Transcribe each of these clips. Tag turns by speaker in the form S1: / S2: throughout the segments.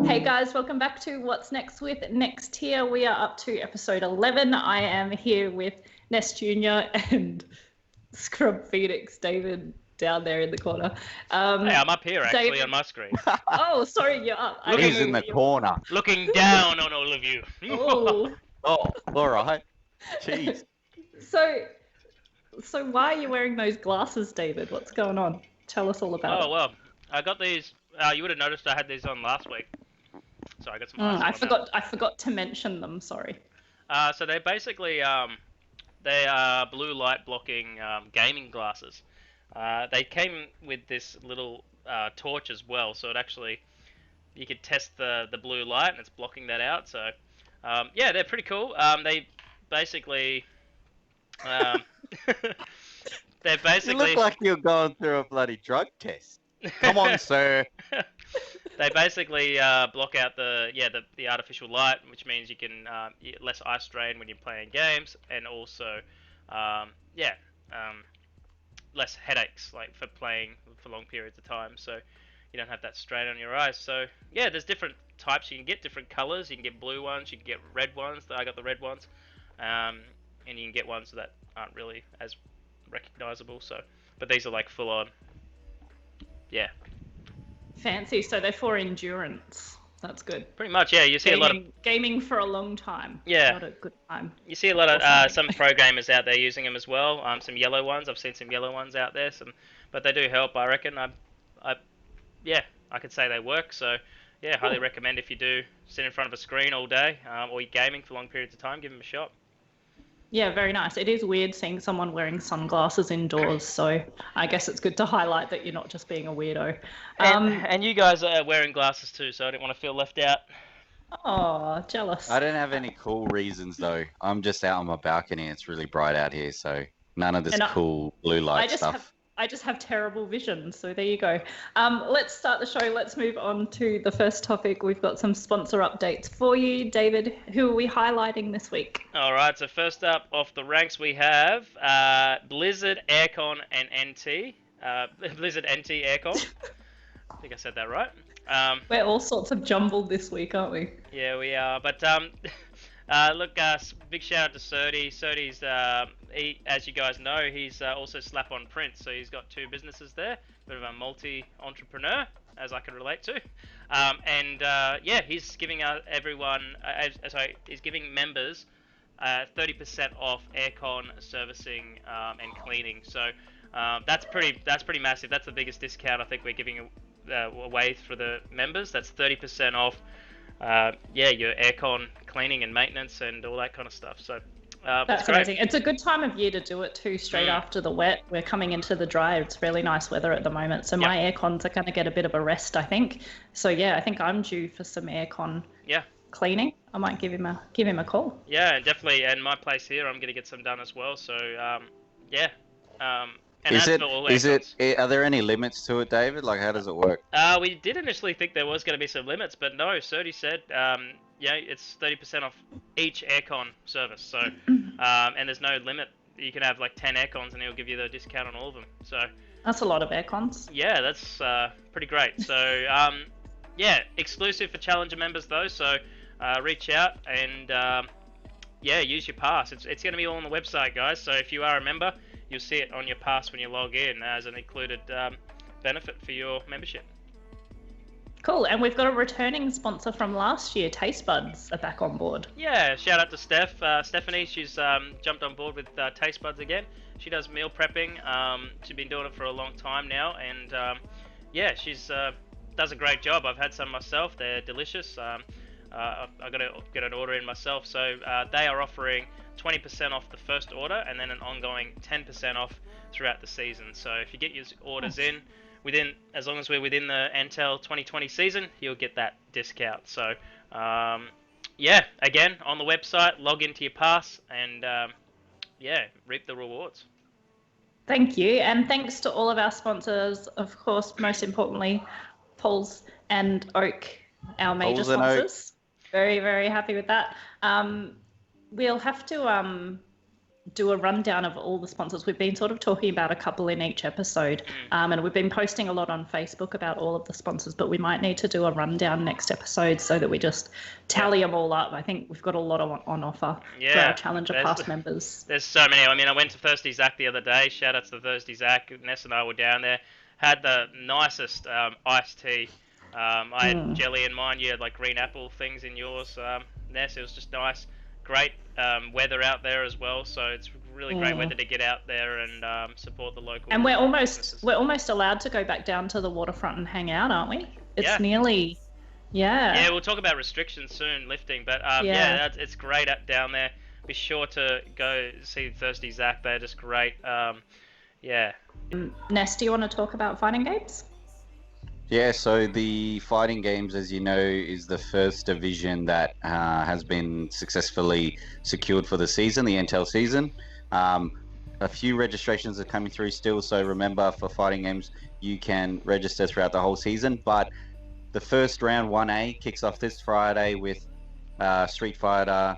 S1: Hey guys, welcome back to What's Next with Next Here. We are up to episode 11. I am here with NsJNR and Scrub Phoenix David down there in the corner.
S2: Hey, I'm up here actually
S1: David-
S2: on my screen.
S1: Oh, sorry, you're up. I
S2: Looking
S1: didn't
S3: He's
S1: know
S3: in the
S1: you were-
S3: corner.
S2: Looking down on all of you.
S1: Oh,
S3: Oh, all right. Jeez.
S1: so why are you wearing those glasses, David? What's going on? Tell us all about
S2: Oh,
S1: it.
S2: well, I got these. You would have noticed I had these on last week. So I got some ice
S1: I forgot to mention them. Sorry.
S2: So they're basically they are blue light blocking gaming glasses. They came with this little torch as well, so it actually you could test the blue light and it's blocking that out. So yeah, they're pretty cool. They basically they're
S3: You
S2: basically
S3: look like you're going through a bloody drug test. Come on, sir.
S2: they basically block out the artificial light, which means you can less eye strain when you're playing games, and also less headaches like for playing for long periods of time. So you don't have that strain on your eyes. So yeah, there's different types. You can get different colors. You can get blue ones. You can get red ones. I got the red ones, and you can get ones that aren't really as recognizable. So, but these are like full on. Yeah.
S1: Fancy. So they're for endurance. That's good.
S2: Pretty much, yeah. You see a lot of
S1: gaming for a long time.
S2: Yeah.
S1: Not a good time.
S2: you see a lot
S1: or
S2: of
S1: something.
S2: some pro gamers out there using them as well. Some yellow ones. I've seen some yellow ones out there. But they do help. I reckon. I could say they work. So yeah, highly recommend if you do sit in front of a screen all day or you're gaming for long periods of time, give them a shot.
S1: Yeah, very nice. It is weird seeing someone wearing sunglasses indoors, so I guess it's good to highlight that you're not just being a weirdo.
S2: And you guys are wearing glasses too, so I didn't want to feel left out.
S1: Oh, jealous.
S3: I don't have any cool reasons though. I'm just out on my balcony. It's really bright out here, so none of this
S1: And
S3: cool blue light stuff.
S1: I just have terrible vision, so there you go. Let's start the show. Let's move on to the first topic. We've got some sponsor updates for you. David, who are we highlighting this week?
S2: All right, so first up off the ranks we have Blizzard, Aircon, and NT. Blizzard, NT, Aircon. I think I said that right.
S1: We're all sorts of jumbled this week, aren't we?
S2: Yeah, we are. But look, big shout out to Serdi. Serdi's, as you guys know, he's also Slap on Print, so he's got two businesses there. Bit of a multi-entrepreneur, as I can relate to. Yeah, he's giving he's giving members 30% off aircon servicing and cleaning. So that's pretty massive. That's the biggest discount I think we're giving away for the members. That's 30% off. Your aircon cleaning and maintenance and all that kind of stuff. So
S1: that's amazing. It's a good time of year to do it too, straight after the wet. We're coming into the dry. It's really nice weather at the moment. So my aircons are going to get a bit of a rest, I think. So yeah, I think I'm due for some aircon cleaning. I might give him a call.
S2: Yeah, definitely. And my place here, I'm going to get some done as well. So and
S3: are there any limits to it, David? Like, how does it work?
S2: We did initially think there was going to be some limits, but no, Serdi said, it's 30% off each aircon service. So, and there's no limit. You can have like 10 aircons and he'll give you the discount on all of them. So
S1: that's a lot of aircons.
S2: Yeah, that's pretty great. So, exclusive for Challenger members though. So, reach out and use your pass. It's going to be all on the website, guys. So if you are a member, you'll see it on your pass when you log in as an included benefit for your membership.
S1: Cool, and we've got a returning sponsor from last year, TasteBudz, are back on board.
S2: Yeah, shout out to Stephanie. She's jumped on board with TasteBudz again. She does meal prepping. She's been doing it for a long time now, and she's does a great job. I've had some myself. They're delicious. I got to get an order in myself. So they are offering 20% off the first order and then an ongoing 10% off throughout the season. So if you get your orders in as long as we're within the NTEL 2020 season, you'll get that discount. So again, on the website, log into your pass and reap the rewards.
S1: Thank you, and thanks to all of our sponsors, of course, most importantly, Paul's and Oak, our major sponsors. Very, very happy with that. We'll have to do a rundown of all the sponsors. We've been sort of talking about a couple in each episode, and we've been posting a lot on Facebook about all of the sponsors, but we might need to do a rundown next episode so that we just tally them all up. I think we've got a lot on offer for our Challenger Pass members.
S2: There's so many. I mean, I went to Thirsty Zach the other day. Shout out to Thirsty Zach. Ness and I were down there. Had the nicest iced tea. I had jelly in mine. You had like green apple things in yours. Ness, it was just nice. Great weather out there as well, so it's really great weather to get out there and support the local.
S1: And we're almost allowed to go back down to the waterfront and hang out, aren't we? It's nearly,
S2: Yeah, we'll talk about restrictions soon, lifting, but it's great down there. Be sure to go see Thirsty Zach. They're just great.
S1: Ness, do you want to talk about fighting games?
S3: Yeah, so the fighting games, as you know, is the first division that has been successfully secured for the season, the NTEL season. A few registrations are coming through still, so remember, for fighting games, you can register throughout the whole season. But the first round, 1A, kicks off this Friday with Street Fighter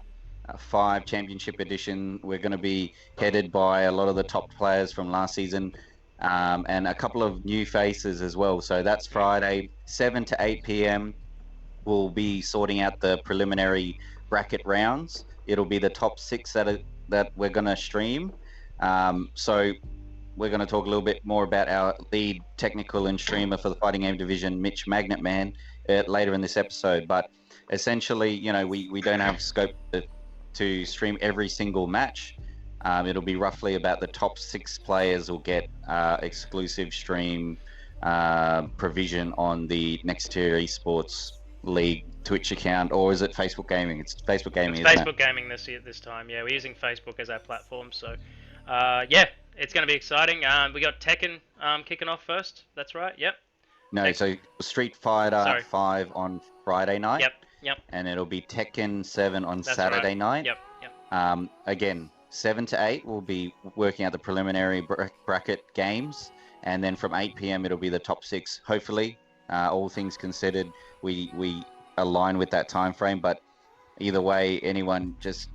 S3: 5 Championship Edition. We're going to be headed by a lot of the top players from last season. And a couple of new faces as well. So that's Friday, 7 to 8 p.m. We'll be sorting out the preliminary bracket rounds. It'll be the top 6 that we're going to stream. So we're going to talk a little bit more about our lead technical and streamer for the fighting game division, Mitch MAGNETman, later in this episode. But essentially, we don't have scope to stream every single match. It'll be roughly about the top 6 players will get exclusive stream provision on the Nexteer Esports League Twitch account, or is it Facebook Gaming? It's Facebook Gaming.
S2: It's Facebook Gaming this time. Yeah, we're using Facebook as our platform. So, it's going to be exciting. We got Tekken kicking off first. That's right. Yep.
S3: No, so Street Fighter 5 on Friday night.
S2: Yep.
S3: And it'll be Tekken 7 on Saturday night.
S2: Yep.
S3: Again, 7 to 8, we'll be working out the preliminary bracket games, and then from 8 p.m. it'll be the top 6. Hopefully, all things considered, we align with that time frame. But either way, anyone just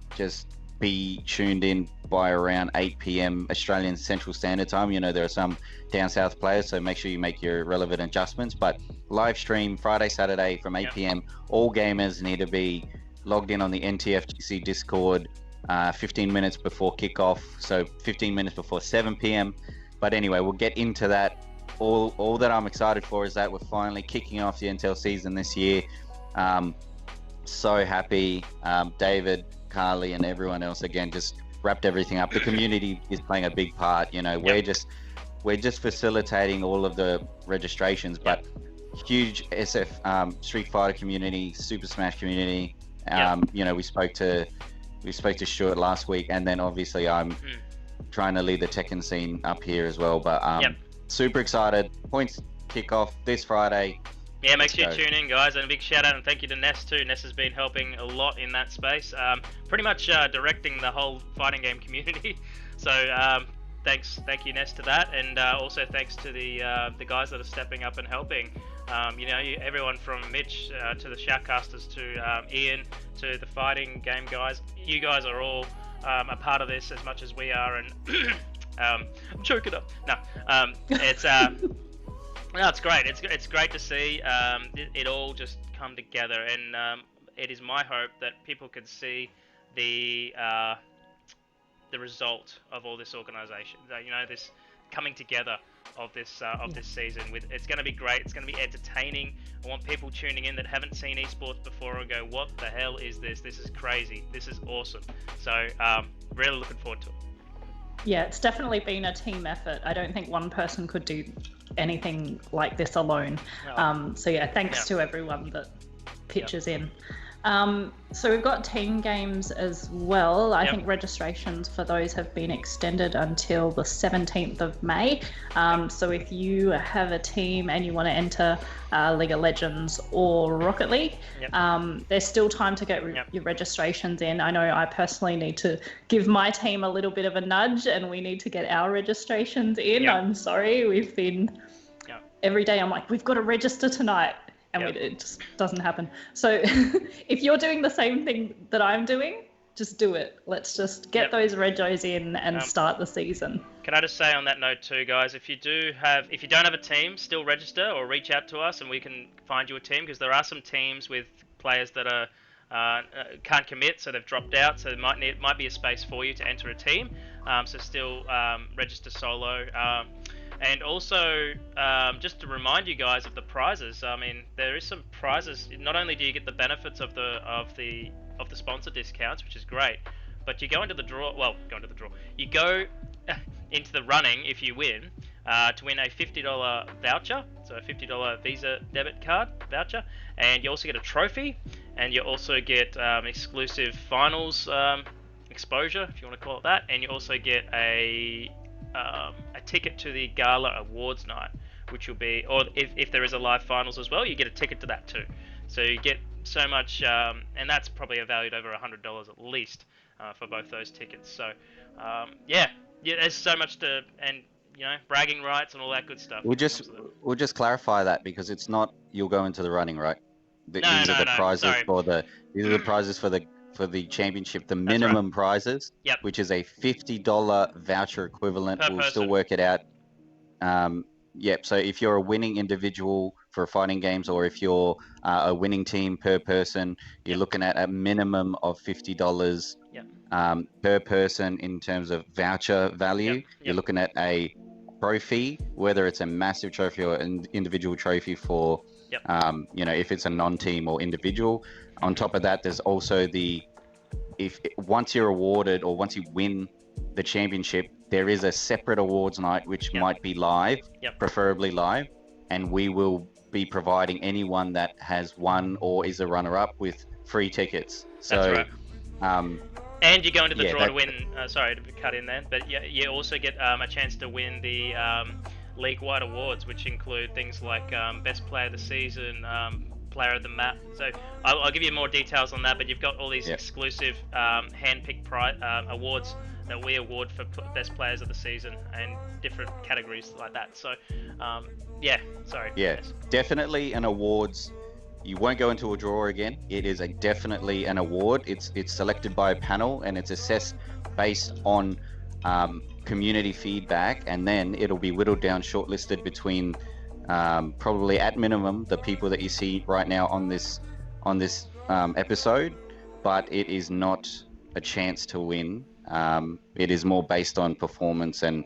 S3: be tuned in by around 8 p.m. Australian Central Standard Time. There are some down south players, so make sure you make your relevant adjustments. But live stream Friday, Saturday from 8 p.m. All gamers need to be logged in on the NTFGC Discord 15 minutes before kickoff, so 15 minutes before 7 p.m. But anyway, we'll get into that. All that I'm excited for is that we're finally kicking off the NTEL season this year. So happy. David, Carly, and everyone else again just wrapped everything up. The community is playing a big part. We're just facilitating all of the registrations, but huge SF Street Fighter community, Super Smash community. We spoke to Stuart last week, and then obviously I'm trying to lead the Tekken scene up here as well. But super excited. Points kick off this Friday.
S2: Yeah, make sure you tune in, guys, and a big shout out and thank you to Ness too. Ness has been helping a lot in that space, pretty much directing the whole fighting game community. So thank you, Ness, to that, and also thanks to the guys that are stepping up and helping. Everyone from Mitch to the shoutcasters to Ian to the fighting game guys. You guys are all a part of this as much as we are, and I'm choking up. It's great. It's great to see it all just come together, and it is my hope that people can see the result of all this organisation. This coming together of this season. It's going to be great. It's going to be entertaining. I want people tuning in that haven't seen esports before and go, "What the hell is this? This is crazy. This is awesome." So really looking forward to it.
S1: Yeah, it's definitely been a team effort. I don't think one person could do anything like this alone. So yeah, thanks to everyone that pitches in. So we've got team games as well. I think registrations for those have been extended until the 17th of May. So if you have a team and you want to enter League of Legends or Rocket League, there's still time to get your registrations in. I know I personally need to give my team a little bit of a nudge, and we need to get our registrations in. I'm sorry, we've been every day I'm like, we've got to register tonight. And it just doesn't happen. So if you're doing the same thing that I'm doing, Just do it. Let's just get those regos in and start the season.
S2: Can I just say on that note too, guys, if you don't have a team, still register or reach out to us and we can find you a team, because there are some teams with players that are can't commit, so they've dropped out, so there might be a space for you to enter a team. So still register solo. And also, just to remind you guys of the prizes. I mean, there is some prizes. Not only do you get the benefits of the sponsor discounts, which is great, but you go into the draw. Well, You go into the running if you win to win a $50 voucher, so a $50 Visa debit card voucher, and you also get a trophy, and you also get exclusive finals exposure, if you want to call it that, and you also get a ticket to the Gala Awards night, which will be, or if there is a live finals as well, you get a ticket to that too. So you get so much, and that's probably valued over $100 at least for both those tickets. So yeah, there's so much to, and bragging rights and all that good stuff.
S3: We'll just clarify that, because it's not you'll go into the running, right? These are the prizes for the championship, the minimum prizes, which is a $50 voucher equivalent.
S2: Per
S3: we'll
S2: person.
S3: Still work it out. So if you're a winning individual for fighting games, or if you're a winning team per person, you're looking at a minimum of $50 per person in terms of voucher value. You're looking at a trophy, whether it's a massive trophy or an individual trophy for, if it's a non-team or individual. On top of that, there's also once you're awarded or once you win the championship, there is a separate awards night which might be live, preferably live, and we will be providing anyone that has won or is a runner-up with free tickets. So,
S2: that's right. And you go into the draw to win. Sorry to cut in there, but you also get a chance to win the league-wide awards, which include things like best player of the season, player of the map. So I'll give you more details on that, but you've got all these exclusive hand-picked awards that we award for best players of the season and different categories like that. So
S3: definitely an awards. You won't go into a draw again. It is definitely an award. It's selected by a panel, and it's assessed based on community feedback, and then it'll be whittled down, shortlisted between probably at minimum the people that you see right now on this episode, but it is not a chance to win. It is more based on performance and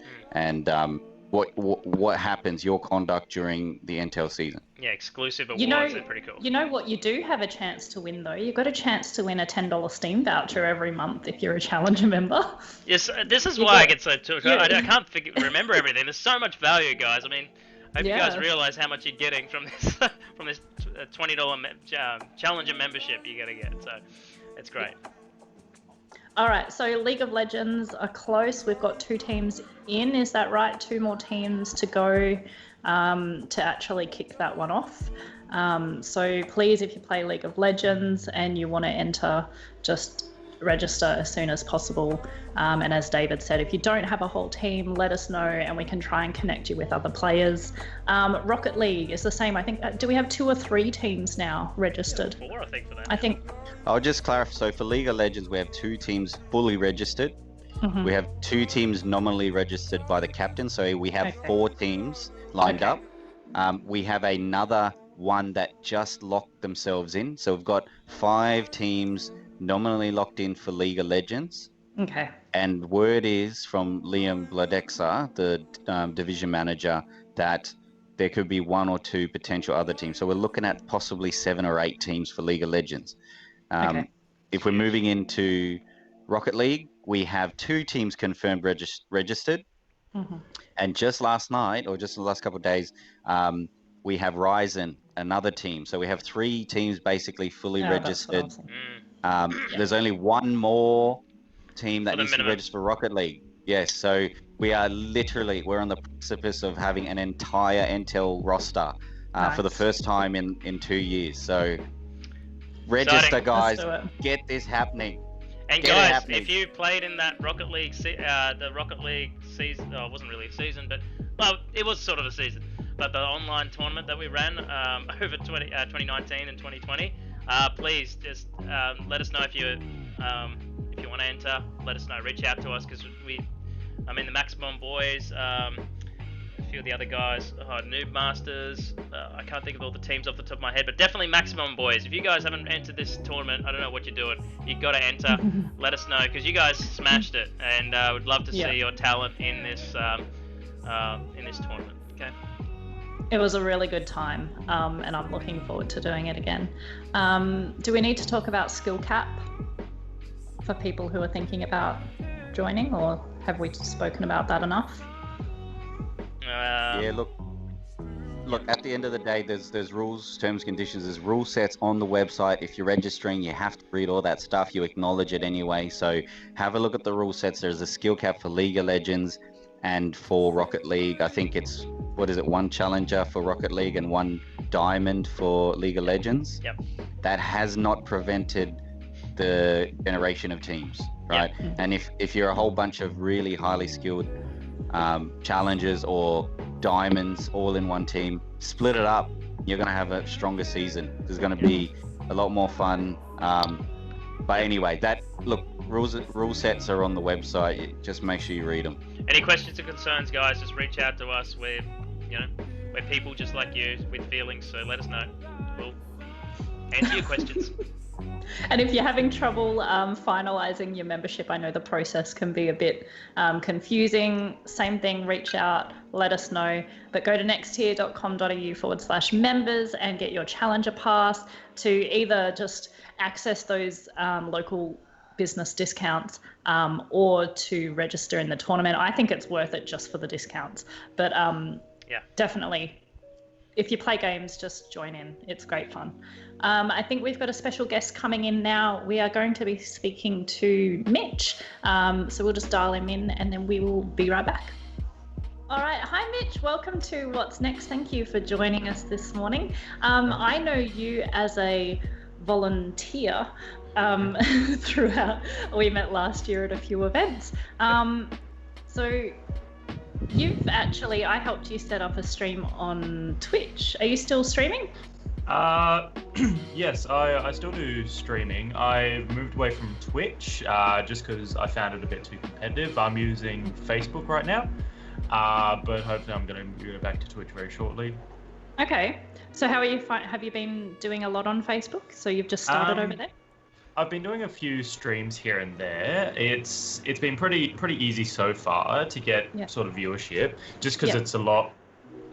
S3: what happens, your conduct during the NTEL season.
S2: Yeah, exclusive awards. They're pretty cool.
S1: You know what you do have a chance to win though? You've got a chance to win a $10 Steam voucher every month if you're a Challenger member.
S2: Yes, this is why I get so took. I can't remember everything. There's so much value, guys. I mean, I hope you guys realize how much you're getting from this $20 Challenger membership you're gonna get. So it's great.
S1: All right, so League of Legends are close. We've got 2 teams in. Is that right? 2 more teams to go to actually kick that one off. So please, if you play League of Legends and you want to enter, just register as soon as possible. And as David said, if you don't have a whole team, let us know and we can try and connect you with other players. Rocket League is the same. I think, do we have 2 or 3 teams now registered?
S2: 4, I think, for that.
S1: I think.
S3: I'll just clarify. So for League of Legends, we have 2 teams fully registered.
S1: Mm-hmm.
S3: We have 2 teams nominally registered by the captain. So we have 4 teams lined up. We have another one that just locked themselves in. So we've got 5 teams nominally locked in for League of Legends.
S1: Okay.
S3: And word is from Liam Bladexa, the division manager, that there could be 1 or 2 potential other teams. So we're looking at possibly 7 or 8 teams for League of Legends. If we're moving into Rocket League, we have 2 teams confirmed registered.
S1: Mm-hmm.
S3: And just last night, or just the last couple of days, we have Ryzen, another team. So we have 3 teams basically fully registered.
S1: Awesome.
S3: There's only 1 more team that needs to register for Rocket League. Yes, so we are we're on the precipice of having an entire NTEL roster for the first time in 2 years. So register, guys. Get this happening.
S2: And guys, if you played in that Rocket League, the Rocket League season, it wasn't really a season, but well, it was sort of a season. But the online tournament that we ran over 2019 and 2020, please just let us know if you want want to enter, let us know. Reach out to us because the Maximum Boys, a few of the other guys, Noob Masters. I can't think of all the teams off the top of my head, but definitely Maximum Boys. If you guys haven't entered this tournament, I don't know what you're doing. You got to enter. Let us know because you guys smashed it, and would love to see your talent in this tournament. Okay.
S1: It was a really good time, and I'm looking forward to doing it again. Do we need to talk about skill cap for people who are thinking about joining, or have we spoken about that enough?
S3: Yeah, look. At the end of the day, there's rules, terms, conditions. There's rule sets on the website. If you're registering, you have to read all that stuff. You acknowledge it anyway. So have a look at the rule sets. There's a skill cap for League of Legends and for Rocket League. I think it's 1 challenger for Rocket League and 1 diamond for League of Legends.
S2: Yep.
S3: That has not prevented the generation of teams, right?
S2: Yep.
S3: And if you're a whole bunch of really highly skilled challengers or diamonds all in one team, split it up, you're going to have a stronger season. There's going to be a lot more fun. But anyway, rule sets are on the website. Just make sure you read them.
S2: Any questions or concerns, guys, just reach out to us. We're people just like you with feelings, so let us know. We'll answer your questions.
S1: And if you're having trouble finalising your membership, I know the process can be a bit confusing. Same thing, reach out, let us know. But go to nexttier.com.au/members and get your Challenger Pass to either just access those local business discounts or to register in the tournament. I think it's worth it just for the discounts. But definitely, if you play games, just join in. It's great fun. I think we've got a special guest coming in now. We are going to be speaking to Mitch. So we'll just dial him in and then we will be right back. All right. Hi, Mitch. Welcome to What's Next. Thank you for joining us this morning. I know you as a volunteer throughout. We met last year at a few events. So I helped you set up a stream on Twitch. Are you still streaming?
S4: Yes, I still do streaming. I've moved away from Twitch just because I found it a bit too competitive. I'm using Facebook right now, but hopefully I'm going to go back to Twitch very shortly.
S1: Okay. So how are you? Have you been doing a lot on Facebook? So you've just started over there?
S4: I've been doing a few streams here and there. It's been pretty easy so far to get sort of viewership, just because it's a lot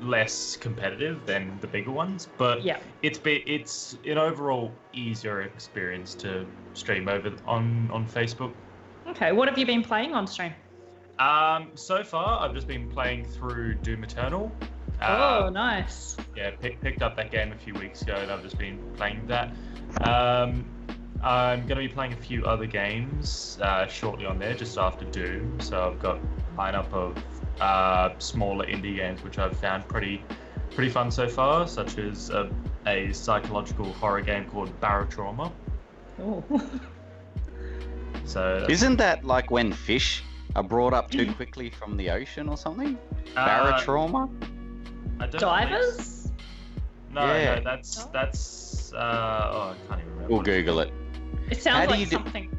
S4: less competitive than the bigger ones. But it's an overall easier experience to stream over on Facebook. Okay,
S1: what have you been playing on stream?
S4: So far I've just been playing through Doom Eternal.
S1: Oh, nice.
S4: Yeah, picked up that game a few weeks ago, and I've just been playing that. I'm going to be playing a few other games shortly on there, just after Doom. So I've got a lineup of smaller indie games, which I've found pretty fun so far, such as a psychological horror game called Barotrauma.
S1: Oh.
S4: So
S3: isn't that like when fish are brought up too quickly from the ocean or something? Barotrauma?
S1: Divers?
S4: No, that's I can't even remember.
S3: We'll Google it.
S1: It sounds like something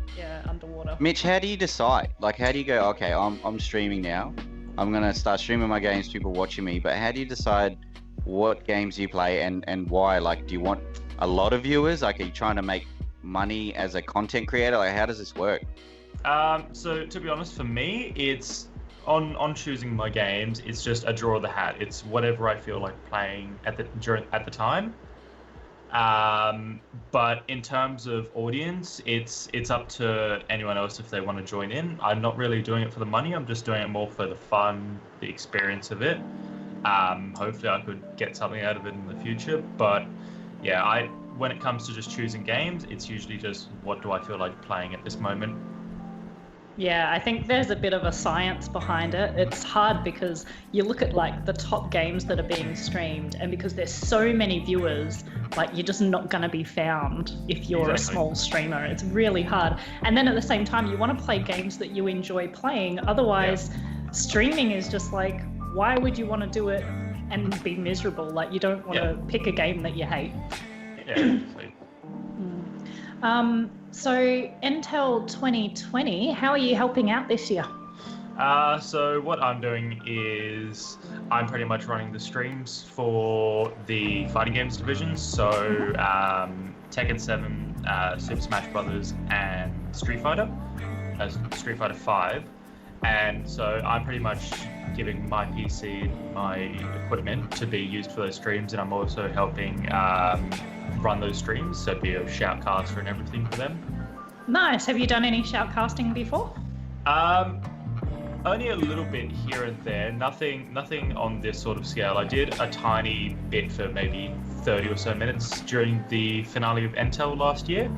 S1: underwater.
S3: Mitch, how do you decide? Like, how do you go, okay, I'm streaming now. I'm going to start streaming my games, people watching me, but how do you decide what games you play and why? Like, do you want a lot of viewers? Like, are you trying to make money as a content creator? Like, how does this work?
S4: So to be honest, for me, it's on choosing my games, it's just a draw of the hat. It's whatever I feel like playing at the time. But in terms of audience, it's up to anyone else if they want to join in. I'm not really doing it for the money. I'm just doing it more for the fun, the experience of it. Hopefully I could get something out of it in the future. But yeah, when it comes to just choosing games, it's usually just what do I feel like playing at this moment.
S1: Yeah, I think there's a bit of a science behind it. It's hard because you look at like the top games that are being streamed, and because there's so many viewers, like you're just not going to be found if you're a small streamer. It's really hard. And then at the same time, you want to play games that you enjoy playing. Otherwise, streaming is just like, why would you want to do it and be miserable? Like you don't want to pick a game that you hate.
S4: Yeah, exactly.
S1: So NTEL 2020, how are you helping out this year?
S4: So what I'm doing is I'm pretty much running the streams for the fighting games divisions. So Tekken 7, Super Smash Brothers, and Street Fighter, Street Fighter 5. And so I'm pretty much giving my PC, my equipment to be used for those streams, and I'm also helping run those streams, so be a shoutcaster and everything for them.
S1: Nice. Have you done any shoutcasting before?
S4: Only a little bit here and there, nothing on this sort of scale. I did a tiny bit for maybe 30 or so minutes during the finale of NTEL last year.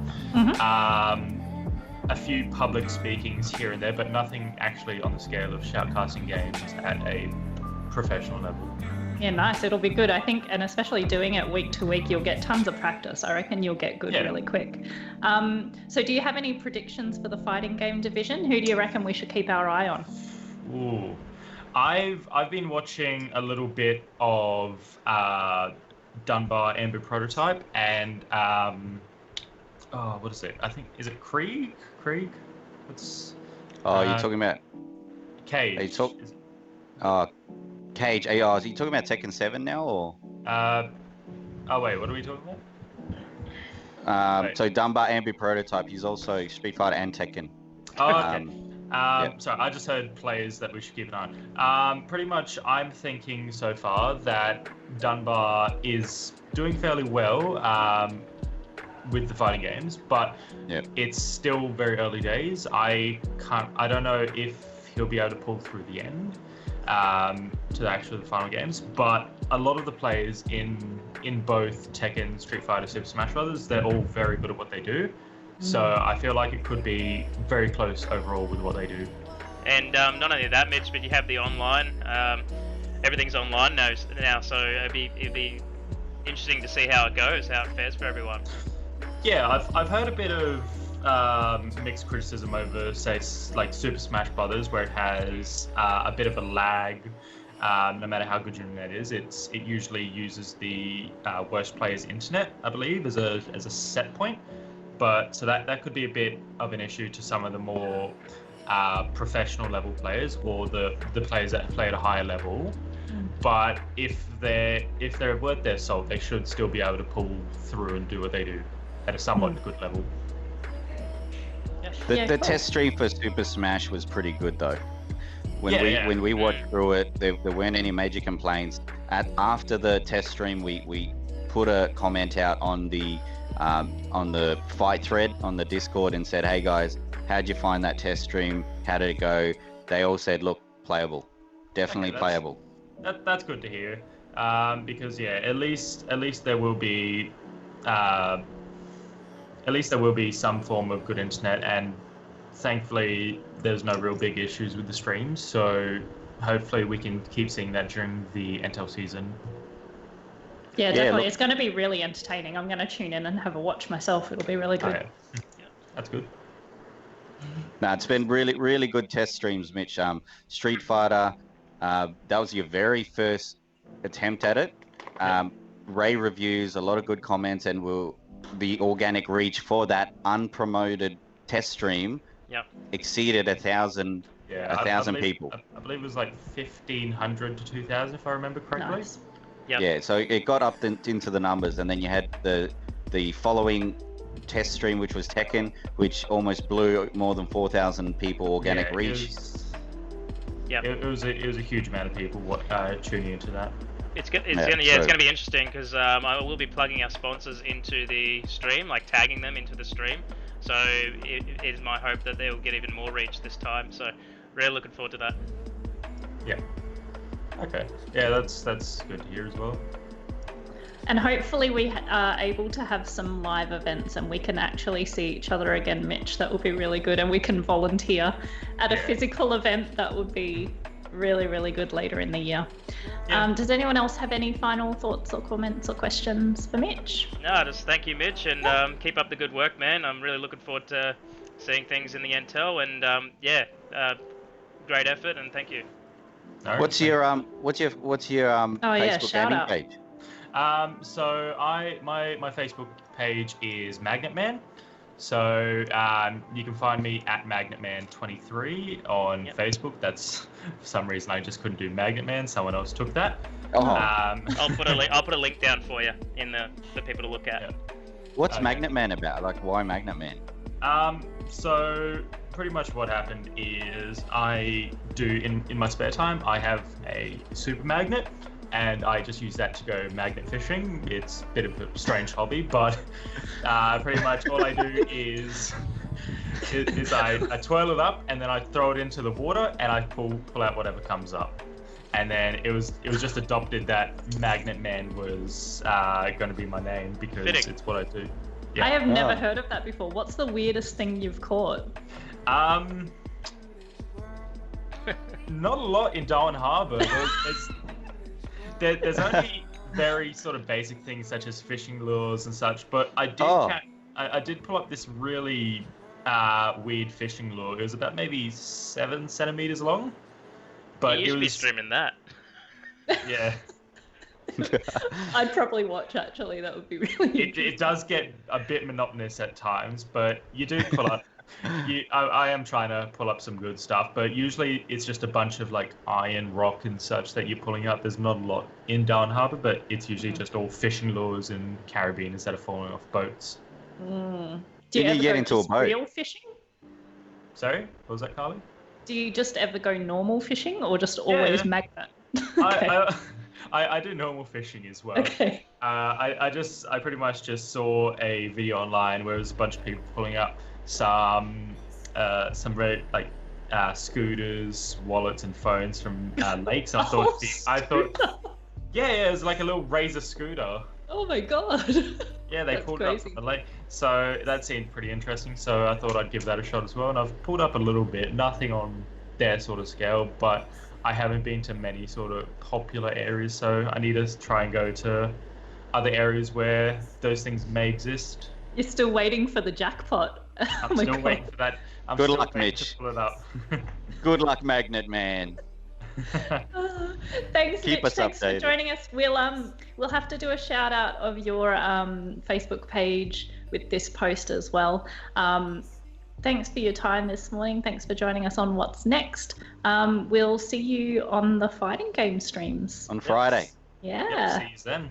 S4: A few public speakings here and there, but nothing actually on the scale of shoutcasting games at a professional level.
S1: Yeah, nice. It'll be good, I think, and especially doing it week to week, you'll get tons of practice. I reckon you'll get good really quick. So do you have any predictions for the fighting game division? Who do you reckon we should keep our eye on?
S4: Ooh, I've been watching a little bit of Dunbar Amber Prototype and what is it? I think is it Krieg? What's?
S3: Oh, you're talking about
S4: Cage.
S3: Cage. Is he talking about Tekken 7 now, or?
S4: Oh wait, what are we talking about?
S3: So Dunbar Amber Prototype. He's also Street Fighter and Tekken.
S4: Oh, okay. Sorry, I just heard players that we should keep an eye on. Pretty much, I'm thinking so far that Dunbar is doing fairly well with the fighting games, but it's still very early days. I don't know if he'll be able to pull through the end to the final games, but a lot of the players in both Tekken, Street Fighter, Super Smash Brothers, they're all very good at what they do. So I feel like it could be very close overall with what they do. And
S2: not only that, Mitch, but you have the online. Everything's online now, so it'd be interesting to see how it goes, how it fares for everyone.
S4: Yeah, I've heard a bit of mixed criticism over, say, like Super Smash Brothers, where it has a bit of a lag. No matter how good your internet is, it usually uses the worst player's internet, I believe, as a set point. But so that could be a bit of an issue to some of the more professional level players, or the players that play at a higher level. But if they're worth their salt, they should still be able to pull through and do what they do at a somewhat good level.
S3: The test stream for Super Smash was pretty good though. When we watched through it, there weren't any major complaints. After the test stream, we put a comment out on the fight thread on the Discord and said, "Hey guys, how'd you find that test stream? How did it go?" They all said, "Look, playable, definitely playable."
S4: That's good to hear, because at least there will be some form of good internet, and thankfully there's no real big issues with the streams. So hopefully we can keep seeing that during the NTEL season.
S1: Yeah, definitely. It's going to be really entertaining. I'm going to tune in and have a watch myself. It'll be really good.
S4: Oh, yeah. That's good.
S3: No, it's been really, really good test streams, Mitch. Street Fighter, that was your very first attempt at it. Ray reviews, a lot of good comments, and the organic reach for that unpromoted test stream exceeded 1,000 people.
S4: I believe it was like 1,500 to 2,000, if I remember correctly.
S1: Nice.
S3: Yeah, so it got up into the numbers, and then you had the following test stream, which was Tekken, which almost blew more than 4,000 people organic reach.
S4: It was a huge amount of people tuning into that.
S2: It's gonna be interesting because I will be plugging our sponsors into the stream, like tagging them into the stream. So it is my hope that they'll get even more reach this time. So really looking forward to that.
S4: Yeah. Okay. Yeah, that's good to hear as well.
S1: And hopefully we are able to have some live events and we can actually see each other again, Mitch. That would be really good. And we can volunteer at a physical event. That would be really, really good later in the year. Yeah. Does anyone else have any final thoughts or comments or questions for Mitch?
S2: No, just thank you, Mitch, and keep up the good work, man. I'm really looking forward to seeing things in the NTEL, and great effort, and thank you.
S3: What's your Facebook gaming page?
S4: So my Facebook page is MAGNETman. So you can find me at MagnetMan23 on Facebook. That's for some reason I just couldn't do MagnetMan. Someone else took that.
S3: Oh.
S2: I'll put a link down for you in for people to look at.
S4: Yeah.
S3: What's
S4: Okay.
S3: MagnetMan about? Like, why MagnetMan?
S4: So pretty much what happened is I do in my spare time, I have a super magnet and I just use that to go magnet fishing. It's a bit of a strange hobby, but pretty much all I do is I twirl it up and then I throw it into the water and I pull out whatever comes up. And then it was just adopted that MagnetMan was going to be my name because it's what I do. Yeah.
S1: I have never heard of that before. What's the weirdest thing you've caught?
S4: Not a lot in Darwin Harbour. There's only very sort of basic things such as fishing lures and such. But I did pull up this really weird fishing lure. It was about maybe 7 centimeters long. But
S2: you should be streaming that.
S4: Yeah.
S1: I'd probably watch, actually. That would be really
S4: It does get a bit monotonous at times, but you do pull up. I am trying to pull up some good stuff, but usually it's just a bunch of like iron, rock, and such that you're pulling up. There's not a lot in Darwin Harbour, but it's usually just all fishing lures in Caribbean instead of falling off boats.
S1: Do
S3: Did you
S1: ever
S3: get
S1: go
S3: into a
S1: just
S3: boat?
S1: real fishing?
S4: Sorry, what was that, Carly?
S1: Do you just ever go normal fishing or just always
S4: Yeah.
S1: magnet? Okay.
S4: I do normal fishing as well.
S1: Okay.
S4: I pretty much just saw a video online where it was a bunch of people pulling up some very scooters, wallets, and phones from lakes. And I thought, yeah, it was like a little Razor scooter.
S1: Oh my god.
S4: Yeah, they
S1: That's
S4: pulled it up
S1: crazy.
S4: from the lake. So that seemed pretty interesting. So I thought I'd give that a shot as well. And I've pulled up a little bit, nothing on their sort of scale, but I haven't been to many sort of popular areas. So I need to try and go to other areas where those things may exist.
S1: You're still waiting for the jackpot.
S4: I'm still waiting for that. I'm
S3: Good
S4: still
S3: luck,
S4: waiting
S3: Mitch.
S4: to pull it up.
S3: Good luck, MagnetMan.
S1: Thanks,
S3: Keep
S1: Mitch.
S3: us
S1: Thanks for
S3: updated.
S1: joining us. We'll have to do a shout out of your Facebook page with this post as well. Thanks for your time this morning. Thanks for joining us on What's Next. We'll see you on the fighting game streams.
S3: On Friday.
S1: Yeah.
S4: Yep, see you then.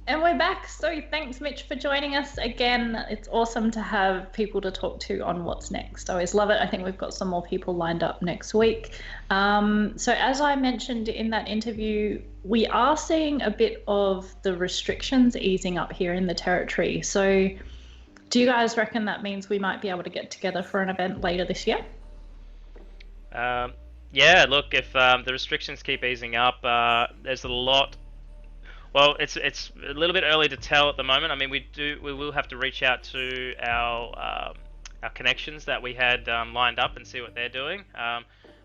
S1: And we're back. So thanks, Mitch, for joining us again. It's awesome to have people to talk to on What's Next. I always love it. I think we've got some more people lined up next week. So as I mentioned in that interview, we are seeing a bit of the restrictions easing up here in the territory. So do you guys reckon that means we might be able to get together for an event later this year?
S2: Yeah, look, if the restrictions keep easing up, there's a lot. Well, it's a little bit early to tell at the moment. I mean, we will have to reach out to our connections that we had lined up and see what they're doing,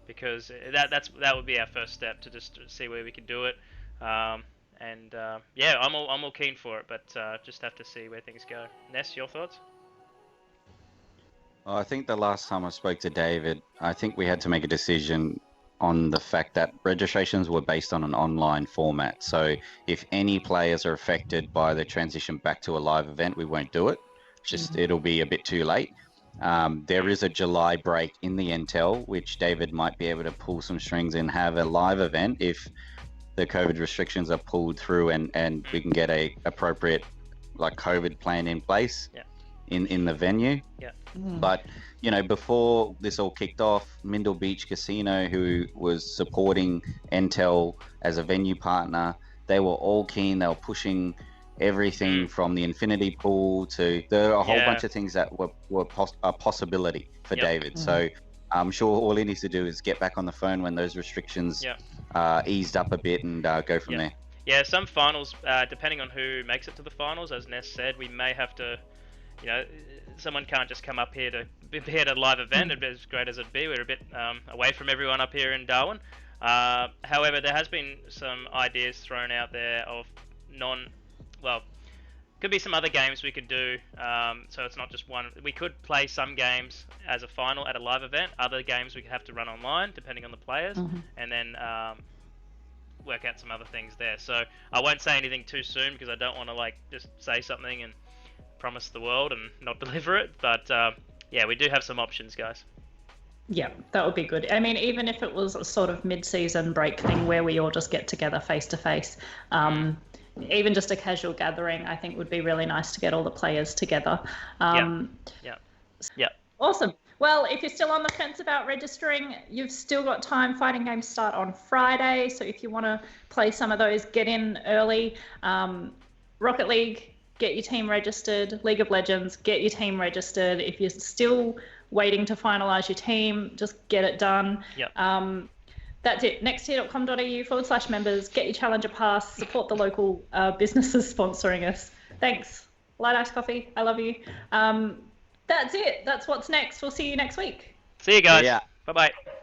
S2: because that would be our first step to just see where we can do it. Yeah, I'm all keen for it, but just have to see where things go. Ness, your thoughts?
S3: I think the last time I spoke to David, I think we had to make a decision on the fact that registrations were based on an online format. So if any players are affected by the transition back to a live event, we won't do it. It'll be a bit too late. There is a July break in the NTEL, which David might be able to pull some strings and have a live event if the COVID restrictions are pulled through and we can get a appropriate COVID plan in place in the venue.
S2: Yeah.
S3: But before this all kicked off, Mindle Beach Casino, who was supporting NTEL as a venue partner, they were all keen. They were pushing everything from the infinity pool to there are a whole bunch of things that were a possibility for David. So I'm sure all he needs to do is get back on the phone when those restrictions eased up a bit and go from there.
S2: Yeah, some finals, depending on who makes it to the finals, as Ness said, we may have to, someone can't just come up here to be at a live event, as great as it'd be. We're a bit away from everyone up here in Darwin. However, there has been some ideas thrown out there of could be some other games we could do. So it's not just one. We could play some games as a final at a live event. Other games we could have to run online, depending on the players, and then work out some other things there. So I won't say anything too soon because I don't want to just say something and promise the world and not deliver it. But yeah, we do have some options, guys.
S1: Yeah, that would be good. I mean, even if it was a sort of mid-season break thing where we all just get together face to face, even just a casual gathering, I think would be really nice to get all the players together.
S2: Yeah.
S1: Awesome. Well, if you're still on the fence about registering, you've still got time. Fighting games start on Friday, so if you want to play some of those, get in early. Rocket League, get your team registered. League of Legends, get your team registered. If you're still waiting to finalise your team, just get it done.
S2: Yep.
S1: That's it. nexttier.com.au/members. Get your Challenger Pass. Support the local businesses sponsoring us. Thanks. Light Ice Coffee, I love you. That's it. That's what's next. We'll see you next week.
S2: See you guys.
S3: Yeah.
S2: Bye-bye.